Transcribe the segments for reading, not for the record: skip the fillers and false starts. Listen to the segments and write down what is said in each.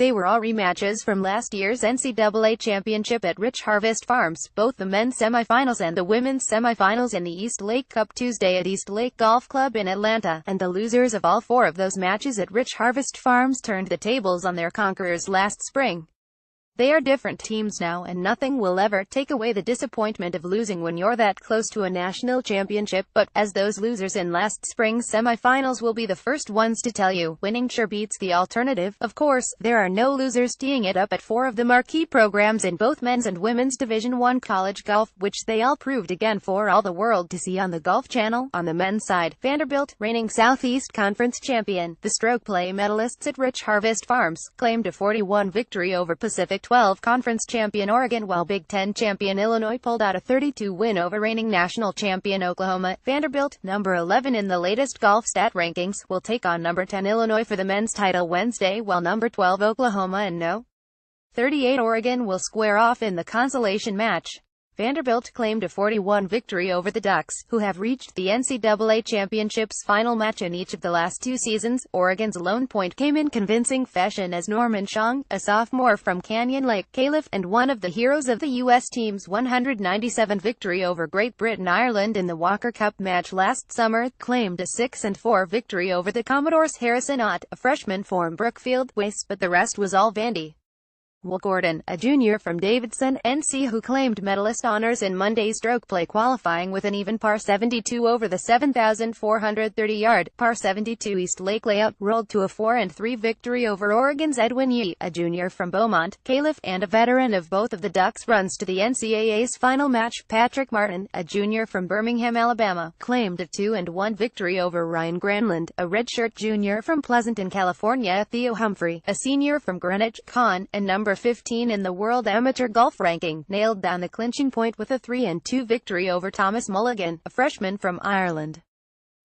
They were all rematches from last year's NCAA Championship at Rich Harvest Farms, both the men's semifinals and the women's semifinals in the East Lake Cup Tuesday at East Lake Golf Club in Atlanta, and the losers of all four of those matches at Rich Harvest Farms turned the tables on their conquerors last spring. They are different teams now, and nothing will ever take away the disappointment of losing when you're that close to a national championship, but, as those losers in last spring's semifinals will be the first ones to tell you, winning sure beats the alternative. Of course, there are no losers teeing it up at four of the marquee programs in both men's and women's Division I college golf, which they all proved again for all the world to see on the Golf Channel. On the men's side, Vanderbilt, reigning Southeast Conference champion, the stroke play medalists at Rich Harvest Farms, claimed a 41 victory over Pacific 12 Conference champion Oregon, while Big Ten champion Illinois pulled out a 32 win over reigning national champion Oklahoma. Vanderbilt, number 11 in the latest golf stat rankings, will take on number 10 Illinois for the men's title Wednesday, while number 12 Oklahoma and No. 38 Oregon will square off in the consolation match. Vanderbilt claimed a 41 victory over the Ducks, who have reached the NCAA Championship's final match in each of the last two seasons. Oregon's lone point came in convincing fashion as Norman Chong, a sophomore from Canyon Lake, Calif, and one of the heroes of the U.S. team's 197 victory over Great Britain Ireland in the Walker Cup match last summer, claimed a 6-4 victory over the Commodores. Harrison Ott, a freshman from Brookfield, West, but the rest was all Vandy. Will Gordon, a junior from Davidson, NC, who claimed medalist honors in Monday's stroke play qualifying with an even par 72 over the 7,430-yard, par 72 East Lake layup, rolled to a 4-3 victory over Oregon's Edwin Yee, a junior from Beaumont, Calif, and a veteran of both of the Ducks' runs to the NCAA's final match. Patrick Martin, a junior from Birmingham, Alabama, claimed a 2-1 victory over Ryan Granlund, a redshirt junior from Pleasanton, California. Theo Humphrey, a senior from Greenwich, Con, and number 15 in the World Amateur Golf Ranking, nailed down the clinching point with a 3-2 victory over Thomas Mulligan, a freshman from Ireland.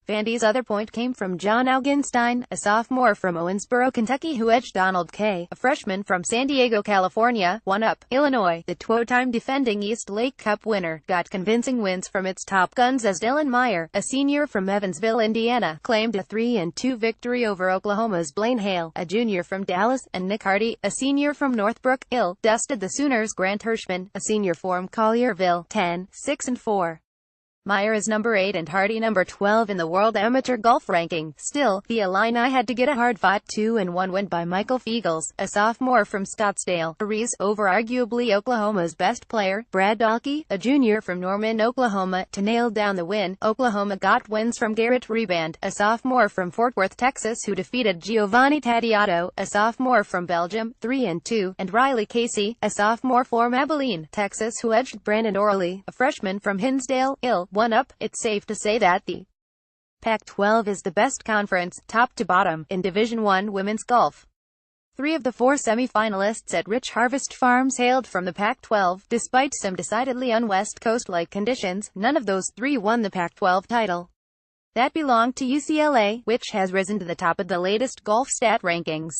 Vandy's other point came from John Augenstein, a sophomore from Owensboro, Kentucky, who edged Donald Kay, a freshman from San Diego, California, 1-up. Illinois, the two-time defending East Lake Cup winner, got convincing wins from its top guns as Dylan Meyer, a senior from Evansville, Indiana, claimed a 3-2 victory over Oklahoma's Blaine Hale, a junior from Dallas, and Nick Hardy, a senior from Northbrook, Ill, dusted the Sooners' Grant Hirschman, a senior from Collierville, 10-6-4. Meyer is number 8 and Hardy number 12 in the World Amateur Golf Ranking. Still, the Illini had to get a hard-fought 2-1 win by Michael Fiegels, a sophomore from Scottsdale, Aries, over arguably Oklahoma's best player, Brad Dahlke, a junior from Norman, Oklahoma, to nail down the win. Oklahoma got wins from Garrett Reband, a sophomore from Fort Worth, Texas, who defeated Giovanni Taddiato, a sophomore from Belgium, 3-2, and Riley Casey, a sophomore from Abilene, Texas, who edged Brandon Orley, a freshman from Hinsdale, Ill, 1-up. It's safe to say that the Pac-12 is the best conference, top to bottom, in Division I women's golf. 3 of the 4 semi-finalists at Rich Harvest Farms hailed from the Pac-12. Despite some decidedly un-West Coast-like conditions, none of those 3 won the Pac-12 title. That belonged to UCLA, which has risen to the top of the latest golf stat rankings.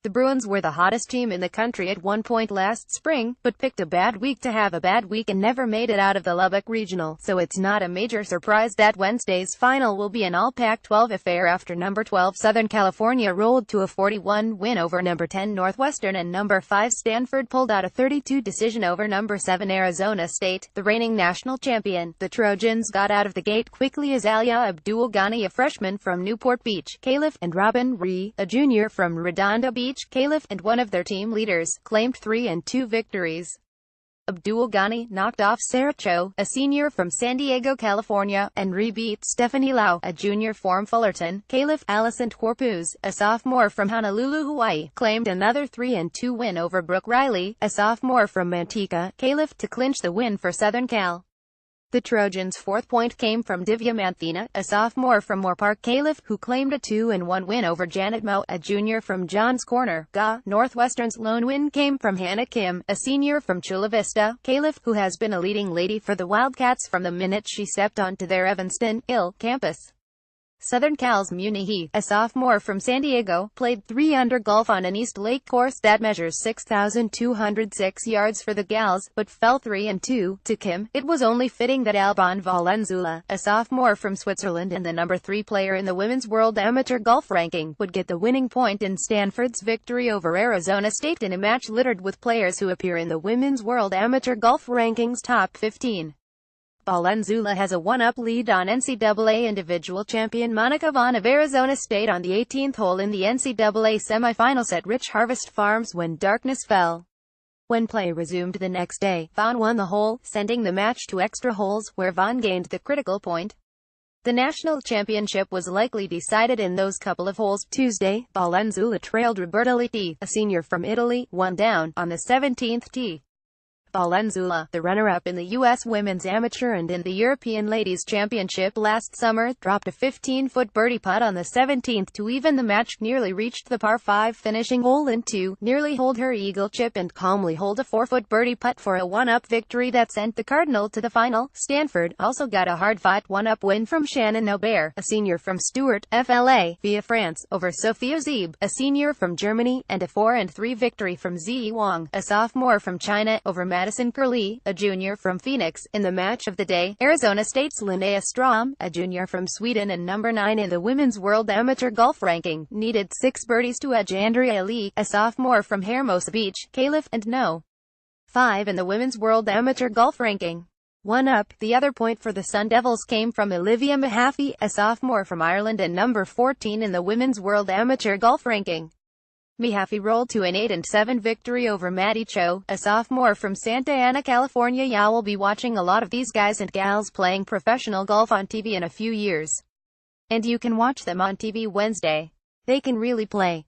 The Bruins were the hottest team in the country at one point last spring, but picked a bad week to have a bad week and never made it out of the Lubbock Regional, so it's not a major surprise that Wednesday's final will be an all-Pac-12 affair after number 12 Southern California rolled to a 41 win over number 10 Northwestern and number 5 Stanford pulled out a 32 decision over number 7 Arizona State, the reigning national champion. The Trojans got out of the gate quickly as Alia Abdul Ghani, a freshman from Newport Beach, Calif, and Robin Ree, a junior from Redondo Beach, Calif, and one of their team leaders, claimed 3-2 victories. Abdul Ghani knocked off Sarah Cho, a senior from San Diego, California, and beat Stephanie Lau, a junior from Fullerton. Calif. Allison Corpuz, a sophomore from Honolulu, Hawaii, claimed another 3-2 win over Brooke Riley, a sophomore from Manteca, Calif, to clinch the win for Southern Cal. The Trojans' fourth point came from Divya Manthina, a sophomore from Moorpark, Calif, who claimed a 2-1 win over Janet Moe, a junior from Johns Corner, GA. Northwestern's lone win came from Hannah Kim, a senior from Chula Vista, Calif, who has been a leading lady for the Wildcats from the minute she stepped onto their Evanston, Ill, campus. Southern Cal's Munihi, a sophomore from San Diego, played 3-under golf on an East Lake course that measures 6,206 yards for the gals, but fell 3-2 to Kim. It was only fitting that Alban Valenzuela, a sophomore from Switzerland and the number 3 player in the women's world amateur golf ranking, would get the winning point in Stanford's victory over Arizona State in a match littered with players who appear in the women's world amateur golf rankings top 15. Valenzuela has a 1-up lead on NCAA individual champion Monica Vaughn of Arizona State on the 18th hole in the NCAA semifinals at Rich Harvest Farms when darkness fell. When play resumed the next day, Vaughn won the hole, sending the match to extra holes, where Vaughn gained the critical point. The national championship was likely decided in those couple of holes. Tuesday, Valenzuela trailed Roberta Litti, a senior from Italy, 1 down, on the 17th tee. Valenzuela, the runner-up in the U.S. Women's Amateur and in the European Ladies Championship last summer, dropped a 15-foot birdie putt on the 17th to even the match, nearly reached the par 5 finishing hole in 2, nearly holed her eagle chip and calmly holed a 4-foot birdie putt for a 1-up victory that sent the Cardinal to the final. Stanford also got a hard-fought 1-up win from Shannon Aubert, a senior from Stuart, FLA, via France, over Sophia Zeeb, a senior from Germany, and a 4-3 victory from Zi Wang, a sophomore from China, over Madison Curley, a junior from Phoenix. In the match of the day, Arizona State's Linnea Strom, a junior from Sweden and number 9 in the women's world amateur golf ranking, needed 6 birdies to edge Andrea Lee, a sophomore from Hermosa Beach, Calif, and No. 5 in the women's world amateur golf ranking. 1 up. The other point for the Sun Devils came from Olivia Mahaffey, a sophomore from Ireland and number 14 in the women's world amateur golf ranking. Mahaffey rolled to an 8-7 victory over Maddie Cho, a sophomore from Santa Ana, California. Yeah, we'll be watching a lot of these guys and gals playing professional golf on TV in a few years. And you can watch them on TV Wednesday. They can really play.